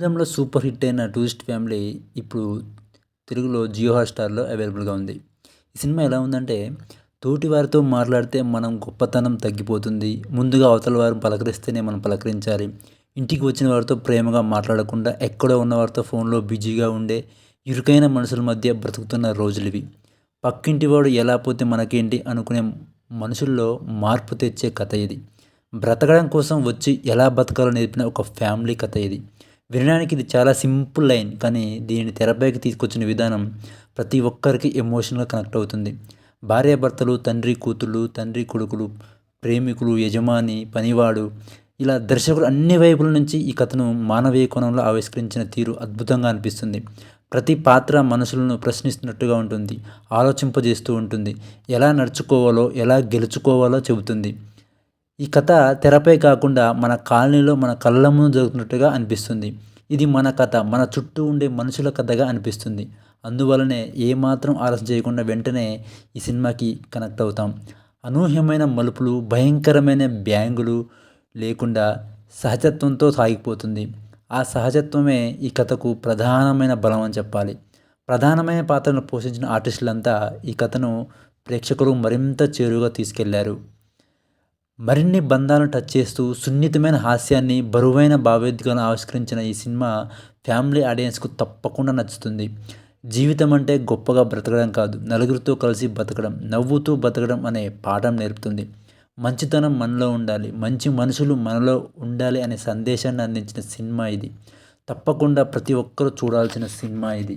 తమిళంలో super hit అయిన 'tourist family' ఇప్పుడు తెలుగులో జియో హాట్‌స్టార్‌లో అవైలబుల్‌గా ఉంది. ఈ సినిమా ఎలా ఉందంటే, తోటి వారితో మాట్లాడితే మనం గొప్పతనం తగ్గిపోతుంది. ముందుగా అవతల వారిని పలకరిస్తేనే మనం పలకరించాలి. ఇంటికి వచ్చిన వారితో ప్రేమగా మాట్లాడకుండా, ఎక్కడో ఉన్న వారితో ఫోన్‌లో బిజీగా ఉండే ఇరుకైన మనుషుల మధ్య బ్రతుకుతున్న రోజులివి. పక్కింటివాడు ఎలా పోతే మనకేంటి అనుకునే మనుషుల్లో మార్పు తెచ్చే కథ ఇది. బ్రతకడం కోసం వచ్చి ఎలా బతకాలో నేర్పిన ఒక ఫ్యామిలీ కథ ఇది. వినడానికి ఇది చాలా సింపుల్ లైన్, కానీ దీనిని తెరపైకి తీసుకొచ్చిన విధానం ప్రతి ఒక్కరికి ఎమోషనల్‌గా కనెక్ట్ అవుతుంది. భార్యాభర్తలు, తండ్రి కూతుళ్ళు, తండ్రి కొడుకులు, ప్రేమికులు, యజమాని, పనివాడు, ఇలా దర్శకుడు అన్ని వైపుల నుంచి ఈ కథను మానవీయ కోణంలో ఆవిష్కరించిన తీరు అద్భుతంగా అనిపిస్తుంది. ప్రతి పాత్ర మనసులను ప్రశ్నిస్తున్నట్టుగా ఉంటుంది. ఆలోచింపజేస్తూ ఉంటుంది. ఎలా నడుచుకోవాలో, ఎలా గెలుచుకోవాలో చెబుతుంది. ఈ కథ తెరపై కాకుండా మన కాలనీలో మన కళ్ళ ముందు జరుగుతున్నట్టుగా అనిపిస్తుంది. ఇది మన కథ, మన చుట్టూ ఉండే మనుషుల కథగా అనిపిస్తుంది. అందువలనే ఏమాత్రం ఆలస్యం చేయకుండా వెంటనే ఈ సినిమాకి కనెక్ట్ అవుతాం. అనూహ్యమైన మలుపులు, భయంకరమైన బ్యాంగులు లేకుండా సహజత్వంతో సాగిపోతుంది. ఆ సహజత్వమే ఈ కథకు ప్రధానమైన బలం అని చెప్పాలి. ప్రధానమైన పాత్రను పోషించిన ఆర్టిస్టులంతా ఈ కథను ప్రేక్షకులు మరింత చేరువగా తీసుకెళ్లారు. మరిన్ని బంధాలను టచ్ చేస్తూ సున్నితమైన హాస్యాన్ని, బరువైన భావోద్వేగాలను ఆవిష్కరించిన ఈ సినిమా ఫ్యామిలీ ఆడియన్స్‌కు తప్పకుండా నచ్చుతుంది. జీవితం అంటే గొప్పగా బ్రతకడం కాదు, నలుగురితో కలిసి బతకడం, నవ్వుతూ బతకడం అనే పాఠం నేర్పుతుంది. మంచితనం మనలో ఉండాలి, మంచి మనుషులు మనలో ఉండాలి అనే సందేశాన్ని అందించిన సినిమా ఇది. తప్పకుండా ప్రతి ఒక్కరూ చూడాల్సిన సినిమా ఇది.